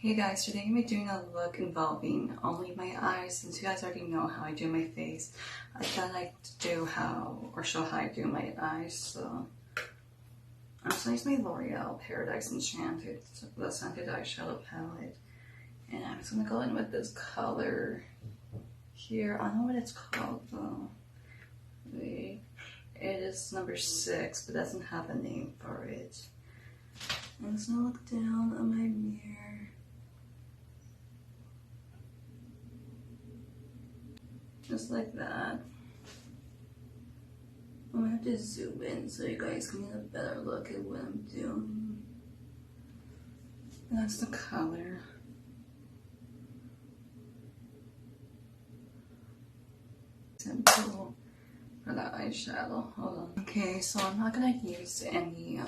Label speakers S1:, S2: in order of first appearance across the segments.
S1: Hey guys, today I'm going to be doing a look involving only my eyes. Since you guys already know how I do my face, I thought I'd show how I do my eyes. So I'm just going to use my L'Oreal Paradise Enchanted, the scented eyeshadow palette. And I'm just going to go in with this color here. I don't know what it's called though. Wait. It is number 6, but doesn't have a name for it. I'm just going to look down on my mirror. Just like that. I'm gonna have to zoom in so you guys can get a better look at what I'm doing. And that's the color. Simple for the eyeshadow. Hold on. Okay, so I'm not gonna use any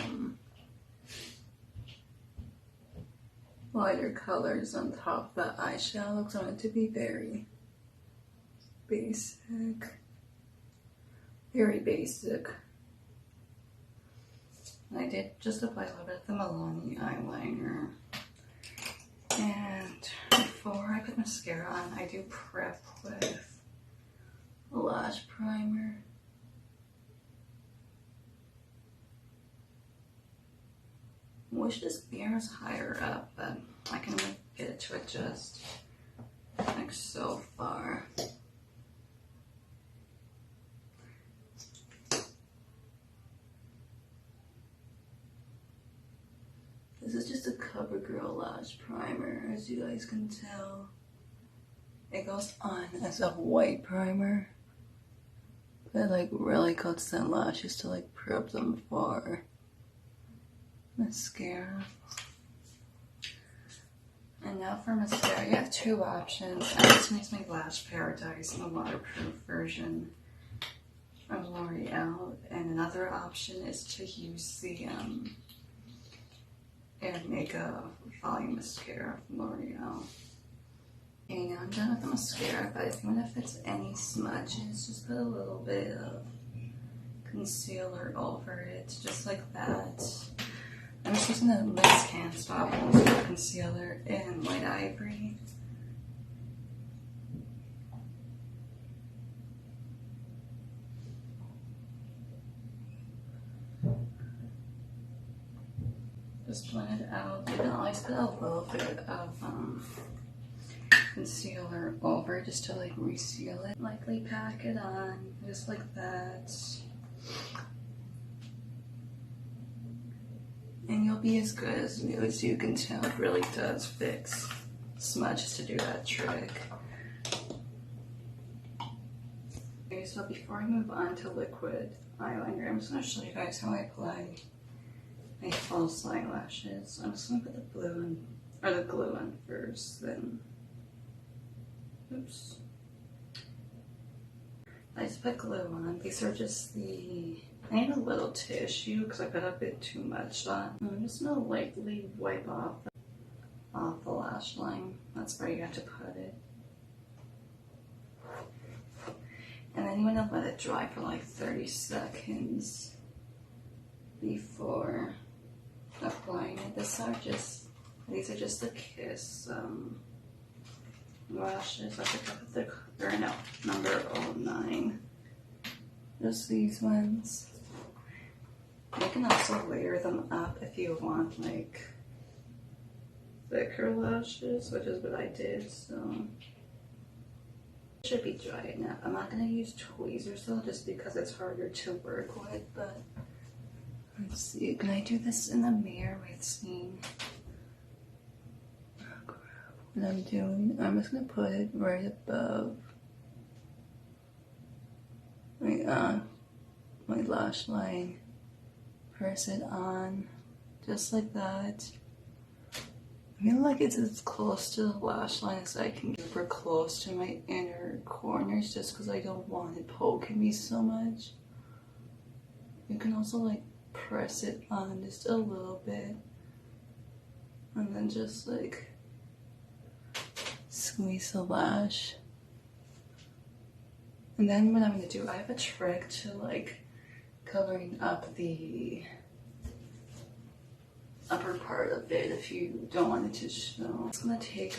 S1: lighter colors on top of the eyeshadow because I want it to be very basic. Very basic. And I did just apply a little bit of the Milani eyeliner. And before I put mascara on, I do prep with a lash primer. I wish this mirror was higher up, but I can get it to adjust like so far. This is just a CoverGirl lash primer, as you guys can tell. It goes on as a white primer, but it like really coats the lashes to like prep them for mascara. And now for mascara, you have 2 options. I just use my Lash Paradise in the waterproof version from L'Oreal, and another option is to use the Air Makeup Volume Mascara from L'Oreal. Okay, now I'm done with the mascara, but if you want to fix any smudges, just put a little bit of concealer over it, just like that. I'm just using the Lips Can't Stop concealer in White Ivory. Just blend it out. You can always put a little bit of concealer over just to like reseal it. Lightly pack it on, just like that. And you'll be as good as new. As you can tell, it really does fix smudges to do that trick. Okay, so before I move on to liquid eyeliner, I'm just going to show you guys how I apply my false eyelashes. I'm just gonna put the blue on, or the glue on first, then, oops. I just put glue on. These are just the, I need a little tissue because I put a bit too much on. I'm just gonna lightly wipe off the lash line. That's where you have to put it. And then you wanna let it dry for like 30 seconds before applying it. These are just the Kiss lashes. I forgot what they're number 09. Just these ones. You can also layer them up if you want like thicker lashes, which is what I did. So it should be dry enough. I'm not gonna use tweezers though, just because it's harder to work with, but let's see, can I do this in the mirror with seeing what I'm doing? I'm just gonna put it right above my lash line. Press it on, just like that. I feel like it's as close to the lash line as I can get, super close to my inner corners, just because I don't want it poking me so much. You can also like press it on just a little bit and then just like squeeze the lash. And then what I'm going to do, I have a trick to like covering up the upper part of it if you don't want it to show. I'm just gonna take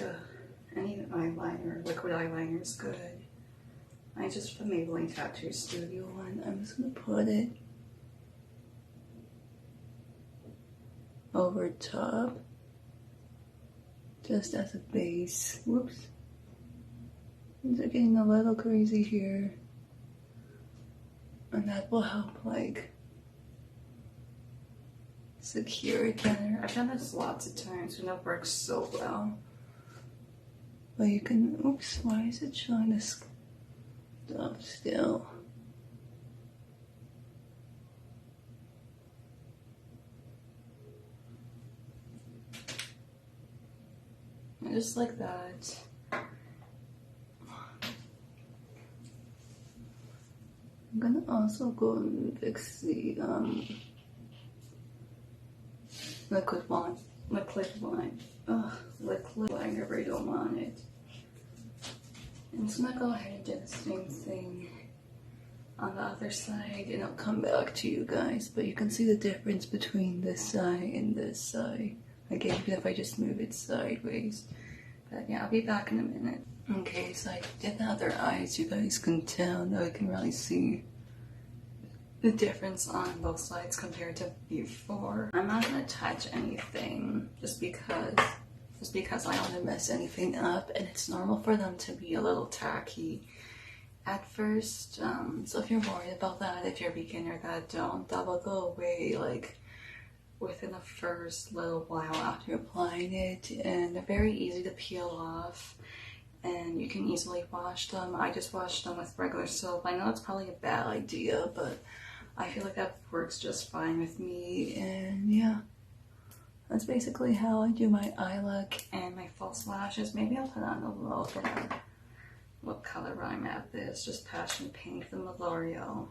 S1: any eyeliner, liquid eyeliner is good. I just put Maybelline Tattoo Studio one. I'm just gonna put it over top, just as a base. Whoops. Things are getting a little crazy here. And that will help, like, secure it better. I've done this lots of times and it works so well. But you can, oops, why is it showing this stuff still? And just like that. I'm gonna also go and fix the liquid one. Ugh, liquid liner, I don't want it. I'm just gonna go ahead and do the same thing on the other side and I'll come back to you guys. But you can see the difference between this side and this side. Again, even if I just move it sideways. But yeah, I'll be back in a minute. Okay, so I did the other eyes. You guys can tell, now you can really see the difference on both sides compared to before. I'm not gonna touch anything just because I don't want to mess anything up, and it's normal for them to be a little tacky at first. So if you're worried about that, if you're a beginner, that will go away like within the first little while after applying it, and they're very easy to peel off and you can easily wash them. I just washed them with regular soap. I know it's probably a bad idea, but I feel like that works just fine with me. And yeah, that's basically how I do my eye look and my false lashes. Maybe I'll put on a little bit of what color I'm at this, just Passion Pink, the L'Oreal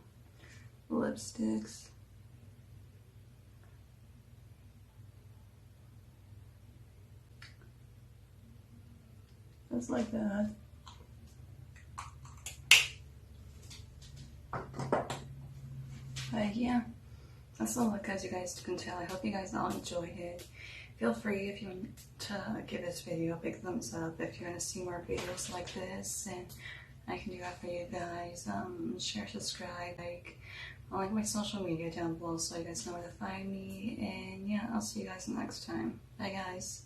S1: lipsticks. Just like that. But yeah, that's the look, as you guys can tell. I hope you guys all enjoyed it. Feel free, if you want to give this video a big thumbs up if you want to see more videos like this, and I can do that for you guys. Share, subscribe, like. I'll link my social media down below so you guys know where to find me. And yeah, I'll see you guys next time. Bye guys.